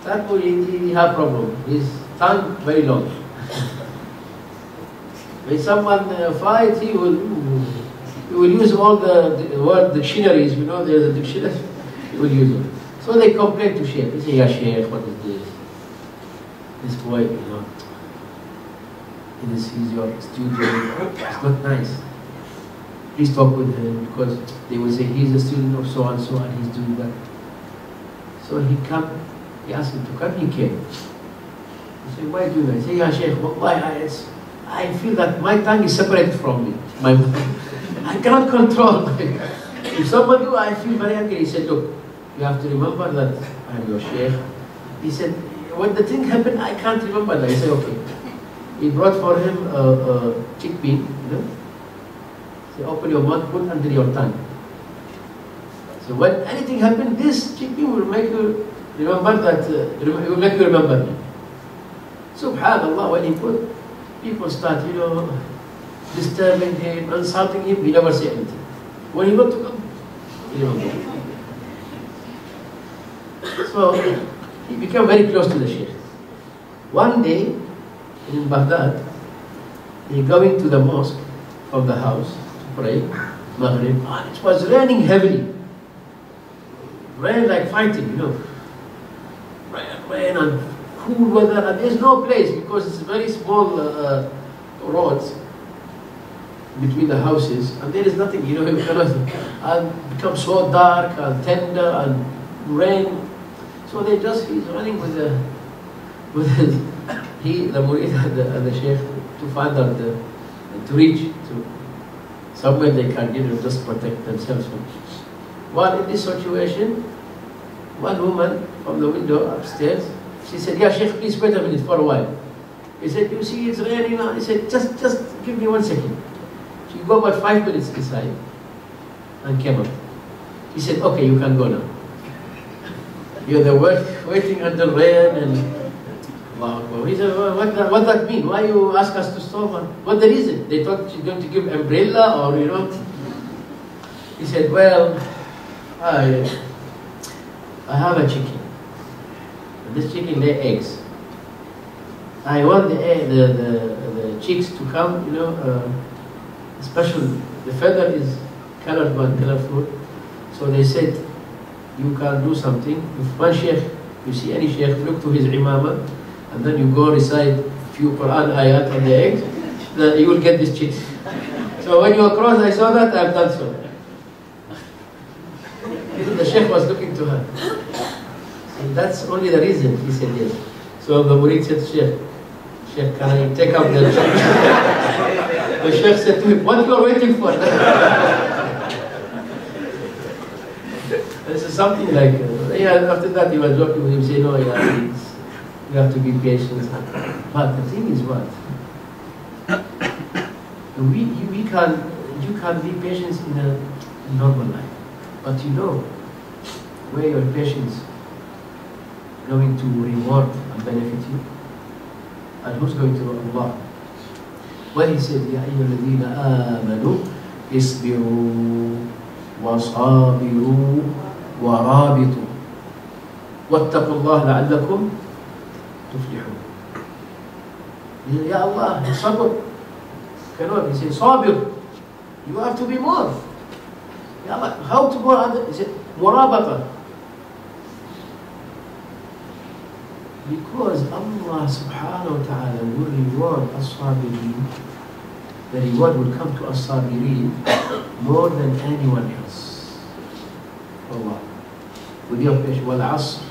That murid, he have problem. His tongue very long. When someone fights, he will use all the word dictionaries, there's a dictionary, he will use it. So they complain to sheikh. They say, yeah, sheikh, what is this? This boy, he's your student, it's not nice. Please talk with him, because they will say he's a student of so and so and he's doing that. So he asked him to come, he came. He said, why do you that? He said, yeah, Sheikh, why? I feel that my tongue is separated from me. I cannot control my. If someone do, I feel very angry. He said, look, you have to remember that I'm your Sheikh. He said, when the thing happened, I can't remember that. He said, okay. He brought for him a chickpea, Say, open your mouth, put under your tongue. So when anything happened, this chickpea will make you remember that, it will make you remember me. Subhanallah, when he put, people start, disturbing him, insulting him, he never say anything. When he got to come, he remembered. So he became very close to the Shaykh. One day, in Baghdad, he going to the mosque from the house to pray, Maghrib, and it was raining heavily. Rain like fighting, Rain and cool weather, and there's no place because it's very small roads between the houses, and there is nothing, you cannot, and become so dark and tender and rain. So he's running with the murid and the sheikh to find out to reach to somewhere they can just protect themselves from. While in this situation, one woman from the window upstairs, she said, yeah, Sheikh, please wait a minute for a while. He said, you see, it's raining now. He said, just give me 1 second. She go about 5 minutes inside and came up. He said, okay, you can go now. You're waiting under rain and wow. He said, what does that mean? Why you ask us to stop? What the reason? They thought she's going to give umbrella or He said, well, I have a chicken. And this chicken lay eggs. I want the chicks to come, special. The feather is colored one, colorful. So they said, you can do something. If one sheikh, you see any sheikh, look to his imamah, and then you go recite few Quran ayat on the eggs, then you will get this chicks. So when you cross, I saw that, I have done so. The sheikh was looking to her. And that's only the reason, he said yes. So the murid said to Sheikh, can I take out the chicken? The sheikh said to him, what you are waiting for? This is something like, after that he was joking with him, saying, no, yeah, you have to be patient. But the thing is what? You can be patient in a normal life. But you know, where your patience going to reward and benefit you? And who's going to Allah? When he said, يَا أَيُّهَا الَّذِينَ آمَنُوا اصْبِرُوا وَصَابِرُوا وَرَابِطُوا وَاتَّقُوا اللَّهَ لَعَلَّكُمْ تُفْلِحُونَ. He said, Ya Allah, sabr. Cannot. He said, sabir. You have to be more. Ya Allah, how to go on? He said, murabata. Because Allah subhanahu wa ta'ala will reward as-sabirin. The reward will come to as-sabirin more than anyone else. Allah. With your patience. وَالْعَصْرِ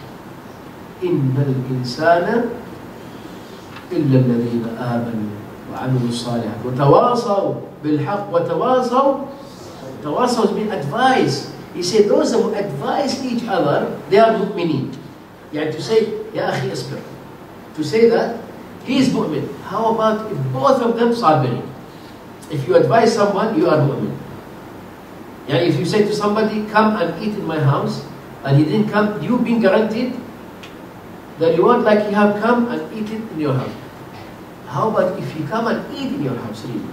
إِنَّ الْإِنسَانَ إِلَّا الَّذِينَ آمَنُوا وَعَمِلُوا الصَّالِحَاتِ وَتَوَاصَوْا بِالْحَقِّ وَتَوَاصَوْ means advice. He said those who advise each other, they are mu'minin. Yani to say, Ya akhi asbir. To say that, he is mu'min. How about if both of them sabirin? If you advise someone, you are mu'min. Yani if you say to somebody, come and eat in my house, and he didn't come, you've been guaranteed the reward like you have come and eat it in your house. How about if you come and eat in your house, really?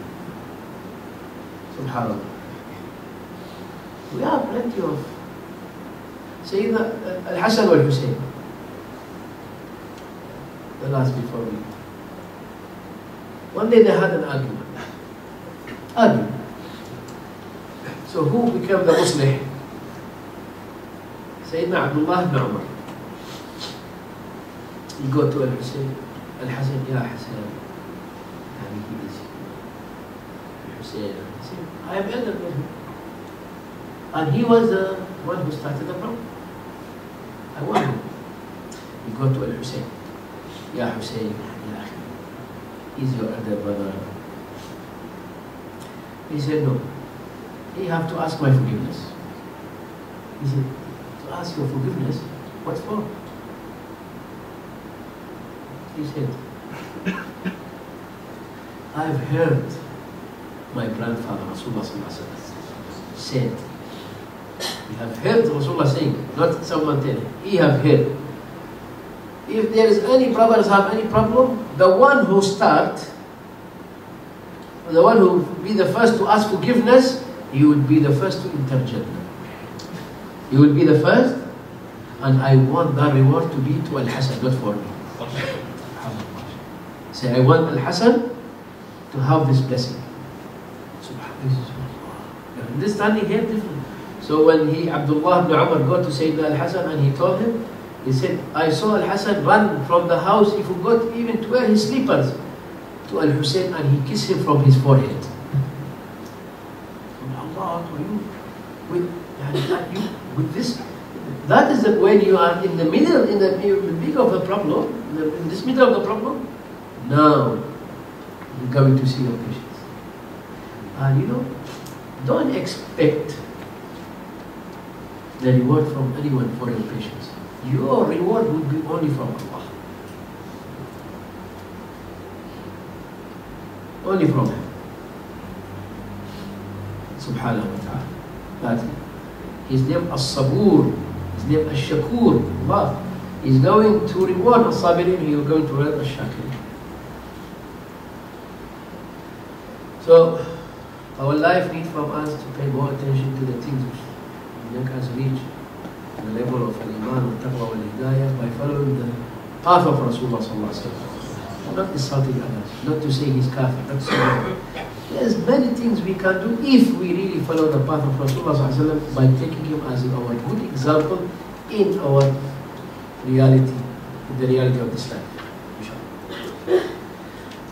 SubhanAllah. We have plenty of Sayyidina Al-Hasan wal-Hussein. The last before me. One day they had an argument. So who became the Muslim? Sayyidina Abdullah ibn Umar. You go to Al-Hussein. Al-Hasan, Ya Hasan. He is Hussein. I am elder than him. And he was the one who started the problem. I want him. You go to Al-Hussein. Ya Hussein, Ya Akhi. He's your elder brother. He said, no. You have to ask my forgiveness. He said, to ask your forgiveness? What for? He said, I've heard my grandfather, Rasulullah said, you have heard Rasulullah saying, not someone telling. He have heard. If there is any brothers have any problem, the one who start, the one who be the first to ask forgiveness, he would be the first to enter Jannah. He would be the first, and I want that reward to be to Al-Hasan, not for me. Say, I want Al-Hasan to have this blessing. Subhanallah. Understanding here different. So when Abdullah ibn Umar got to Sayyidina Al-Hasan and he told him, he said, I saw Al-Hasan run from the house, he forgot even to wear his slippers, to Al-Hussein, and he kissed him from his forehead. Allah, with this, that is when you are in the middle, in the big of the problem, in this middle of the problem, now you're going to see your patience. And don't expect the reward from anyone for your patience. Your reward would be only from Allah. Only from Him. Subhanahu wa ta'ala. That's it. His name As-Sabur. His name Ash-Shakur. Allah is going to reward As-Sabirin. He is going to reward Ash-Shakirin. So, our life needs from us to pay more attention to the things which make us reach the level of Al-Iman, Al-Taqwa, Al-Hidayah by following the path of Rasulullah sallallahu alaihi wasallam. Not insulting others, not to say he's kafir, not to say there's many things we can do if we really follow the path of Rasulullah sallallahu alaihi wasallam by taking him as our good example in our reality, in the reality of this life. Inshallah.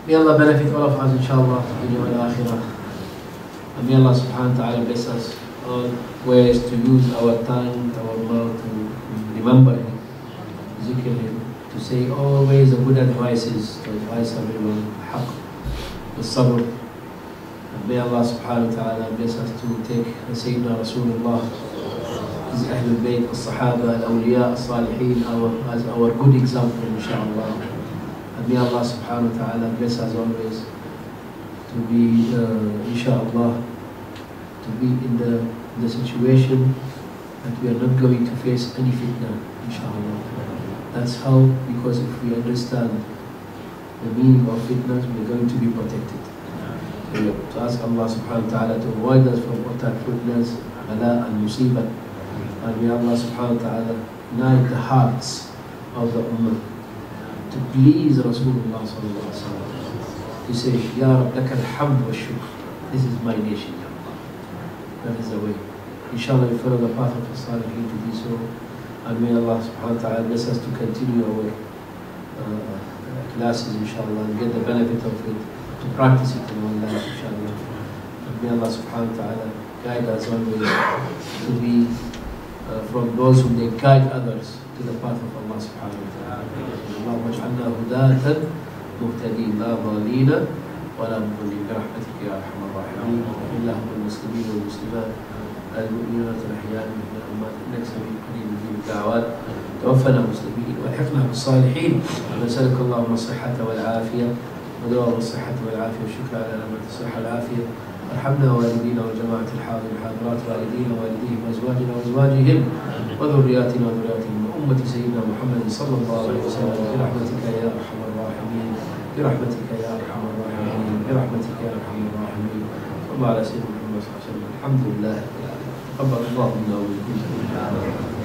May Allah benefit all of us, inshallah, dunya wal akhirah. And may Allah subhanahu wa ta'ala bless us all ways to use our tongue, our mouth to remember Him, zikr Him, to say always the good advices, to advise everyone, haqq, the sabr. And may Allah subhanahu wa ta'ala bless us to take Sayyidina Rasulullah his Ahlul Bayt, As-Sahaba, Al-Awliya, As-Salihin, as our good example, inshallah. And may Allah subhanahu wa ta'ala bless us always to be, inshallah, to be in the situation that we are not going to face any fitna, inshallah. That's how, because if we understand the meaning of fitnas, we're going to be protected. So to ask Allah subhanahu wa ta'ala to avoid us from all type of fitnas, bala and musibah. And may Allah subhanahu wa ta'ala unite the hearts of the ummah to please Rasulullah sallallahu alaihi wasallam. To say, Ya Rab, laka alhamd wa shukr. This is my nation, Ya Allah. That is the way. Inshallah, we follow the path of the Salihin to be so. And may Allah subhanahu wa ta'ala bless us to continue our classes, inshallah, and get the benefit of it, to practice it in our life, inshallah. And may Allah subhanahu wa ta'ala guide us always to be from those who they guide others to the path of Allah subhanahu wa ta'ala. Allahumma ij'alna hudatan muhtadin la dhalina wa la mudallin bi rahmatika ya arhamar rahimin. Allahumma al-muslimin wal muslimat المؤمنات الأحياء من الأموات إنك سميع قريب مجيب الدعوات توفنا مسلمين والحقنا بالصالحين ونسألك اللهم الصحة والعافية ودوام الصحة والعافية والشكر على نعمة الصحة والعافية وارحمنا والدينا وجماعة الحاضرين والحاضرات والدينا ووالديهم وأزواجنا وأزواجهم وذرياتنا وذرياتهم وأمة سيدنا محمد صلى الله عليه وسلم برحمتك يا أرحم الراحمين برحمتك يا أرحم الراحمين برحمتك يا أرحم الراحمين صلى الله على سيدنا محمد صلى الله عليه وسلم الحمد لله تقبل الله منا ومنكم.